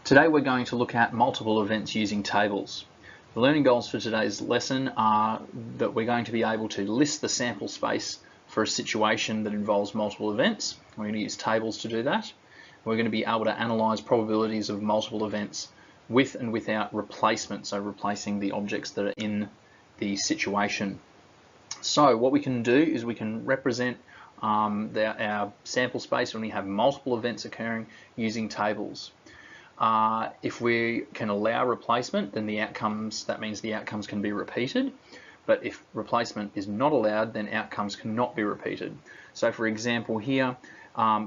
Today we're going to look at multiple events using tables. The learning goals for today's lesson are that we're going to be able to list the sample space for a situation that involves multiple events. We're going to use tables to do that. We're going to be able to analyse probabilities of multiple events with and without replacement, so replacing the objects that are in the situation. So what we can do is we can represent our sample space when we have multiple events occurring using tables. If we can allow replacement, then that means the outcomes can be repeated. But if replacement is not allowed, then outcomes cannot be repeated. So for example here,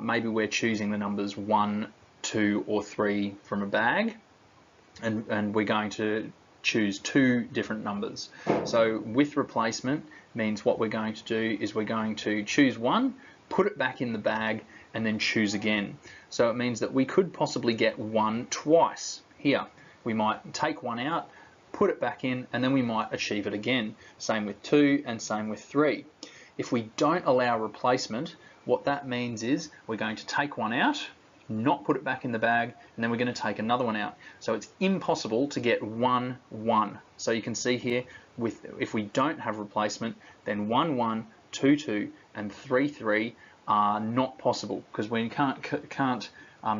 maybe we're choosing the numbers 1, 2 or 3 from a bag, and we're going to choose 2 different numbers. So with replacement means what we're going to do is we're going to choose 1, put it back in the bag, and then choose again. So it means that we could possibly get 1 twice here. We might take 1 out, put it back in, and then we might achieve it again. Same with 2 and same with 3. If we don't allow replacement, what that means is we're going to take 1 out, not put it back in the bag, and then we're going to take another 1 out. So it's impossible to get 1, 1. So you can see here, if we don't have replacement, then 1, 1, 2, 2, and 3, 3 are not possible because we can't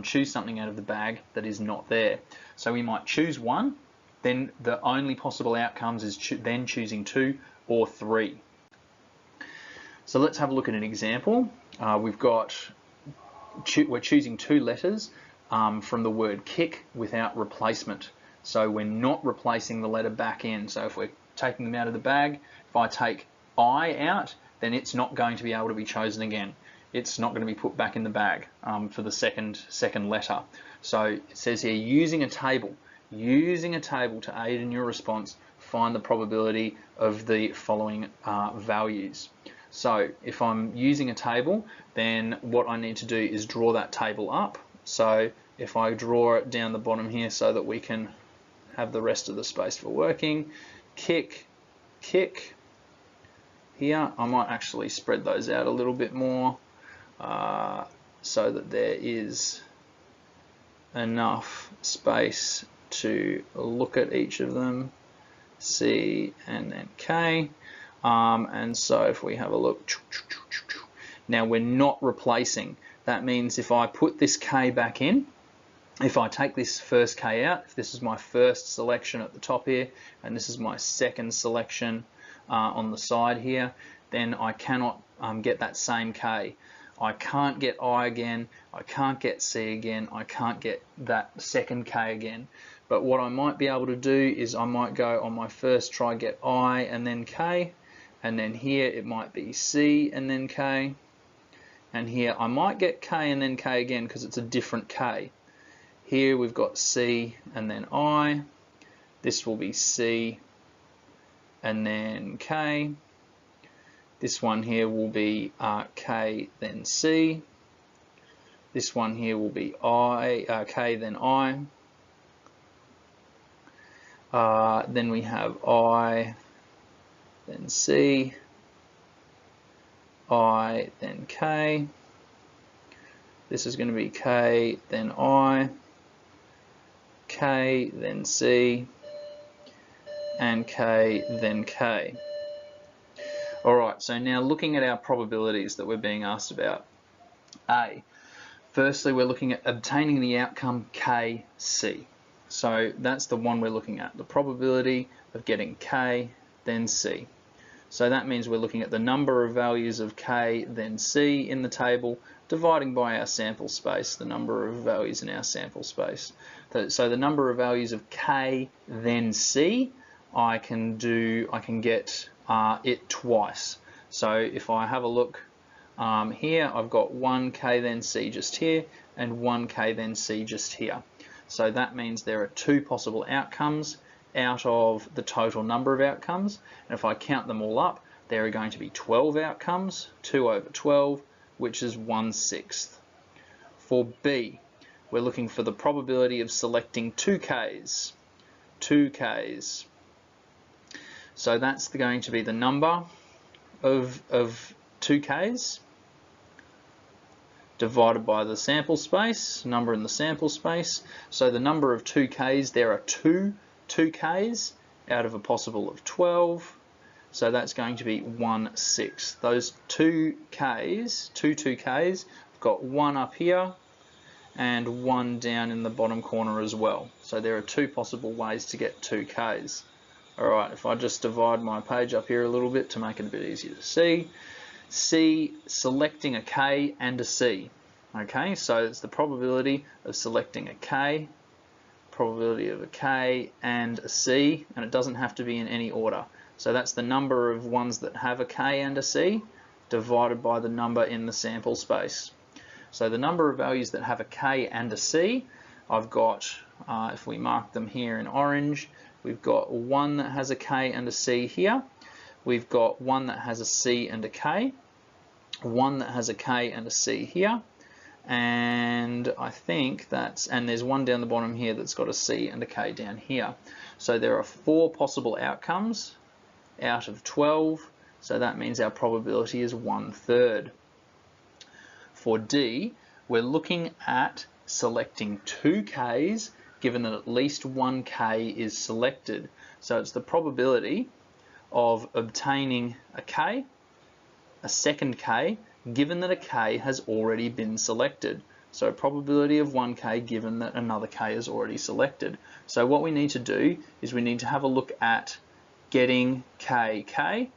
choose something out of the bag that is not there. So we might choose 1, then the only possible outcomes is then choosing 2 or 3. So let's have a look at an example. We're choosing 2 letters from the word kick without replacement. So we're not replacing the letter back in. So if we're taking them out of the bag, if I take I out, then it's not going to be able to be chosen again. It's not going to be put back in the bag for the second letter. So it says here, using a table to aid in your response, find the probability of the following values. So if I'm using a table, then what I need to do is draw that table up. So if I draw it down the bottom here so that we can have the rest of the space for working, kick, kick. Here, I might actually spread those out a little bit more so that there is enough space to look at each of them, C and then K. And so if we have a look, now we're not replacing. That means if I put this K back in, if I take this first K out, if this is my first selection at the top here, and this is my second selection on the side here, then I cannot get that same K. I can't get I again, I can't get C again, I can't get that second K again. But what I might be able to do is I might go on my first try, get I and then K, and then here it might be C and then K, and here I might get K and then K again because it's a different K. Here we've got C and then I, this will be C and then K. This one here will be K then C. This one here will be K then I. Then we have I then C, I then K. This is going to be K then I, K then C, and K then K. Alright, so now looking at our probabilities that we're being asked about. Firstly, we're looking at obtaining the outcome KC. So that's the one we're looking at, the probability of getting K then C. So that means we're looking at the number of values of K then C in the table, dividing by our sample space, the number of values in our sample space. So the number of values of K then C, I can get it twice. So if I have a look here, I've got 1 K then C just here and 1 K then C just here. So that means there are 2 possible outcomes out of the total number of outcomes. And if I count them all up, there are going to be 12 outcomes, 2 over 12, which is 1/6. For B, we're looking for the probability of selecting 2 Ks. 2 Ks. So that's going to be the number of 2 Ks divided by the sample space, number in the sample space. So the number of 2Ks, there are two 2Ks out of a possible of 12. So that's going to be 1/6. Those 2Ks, two 2Ks, I've got one up here and one down in the bottom corner as well. So there are two possible ways to get 2Ks. Alright, if I just divide my page up here a little bit to make it a bit easier to see. C, selecting a K and a C. Okay, so it's the probability of selecting a K, probability of a K and a C, and it doesn't have to be in any order. So that's the number of ones that have a K and a C divided by the number in the sample space. So the number of values that have a K and a C, I've got, if we mark them here in orange, we've got one that has a K and a C here. We've got one that has a C and a K, one that has a K and a C here, and I think that's, and there's one down the bottom here that's got a C and a K down here. So there are 4 possible outcomes out of 12, so that means our probability is 1/3. For D, we're looking at selecting 2 Ks given that at least 1 K is selected. So it's the probability of obtaining a K, a second K, given that a K has already been selected. So probability of 1K given that another K is already selected. So what we need to do is we need to have a look at getting KK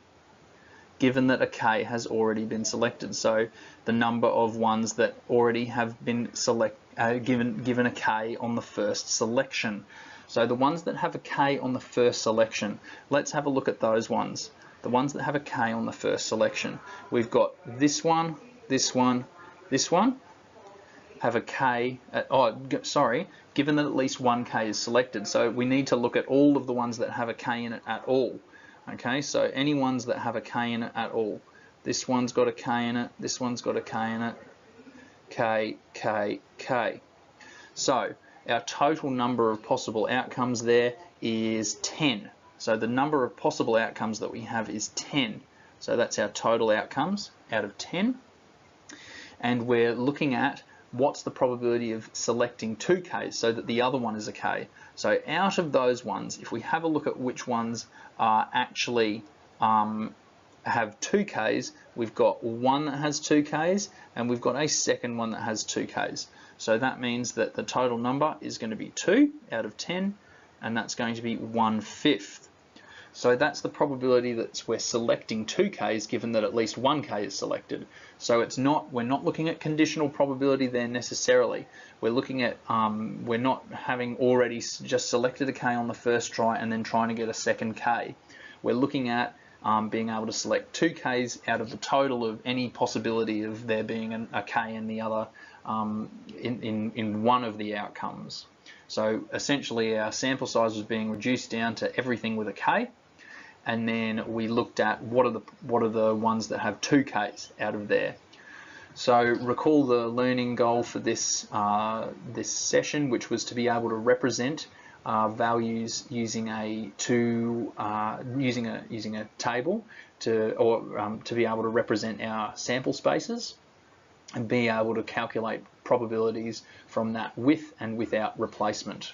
given that a K has already been selected. So the number of ones that already have been given a K on the first selection. So the ones that have a K on the first selection, let's have a look at those ones. The ones that have a K on the first selection. We've got this one, this one, this one have a K, given that at least 1 K is selected. So we need to look at all of the ones that have a K in it at all. Okay, so any ones that have a K in it at all. This one's got a K in it, this one's got a K in it, K, K, K. So our total number of possible outcomes there is 10. So the number of possible outcomes that we have is 10. So that's our total outcomes out of 10. And we're looking at what's the probability of selecting 2 Ks so that the other one is a K. So out of those ones, if we have a look at which ones are actually have 2 Ks, we've got one that has 2 Ks and we've got a second one that has 2 Ks. So that means that the total number is going to be 2 out of 10, and that's going to be 1/5. So that's the probability that we're selecting 2 Ks given that at least 1 K is selected. So we're not looking at conditional probability there necessarily. We're looking at, we're not having already just selected a K on the first try and then trying to get a second K. We're looking at being able to select 2 Ks out of the total of any possibility of there being a K in the other, in one of the outcomes. So essentially our sample size was being reduced down to everything with a K, and then we looked at what are the ones that have 2 Ks out of there. So recall the learning goal for this this session, which was to be able to represent values using a table to be able to represent our sample spaces and be able to calculate probabilities from that with and without replacement.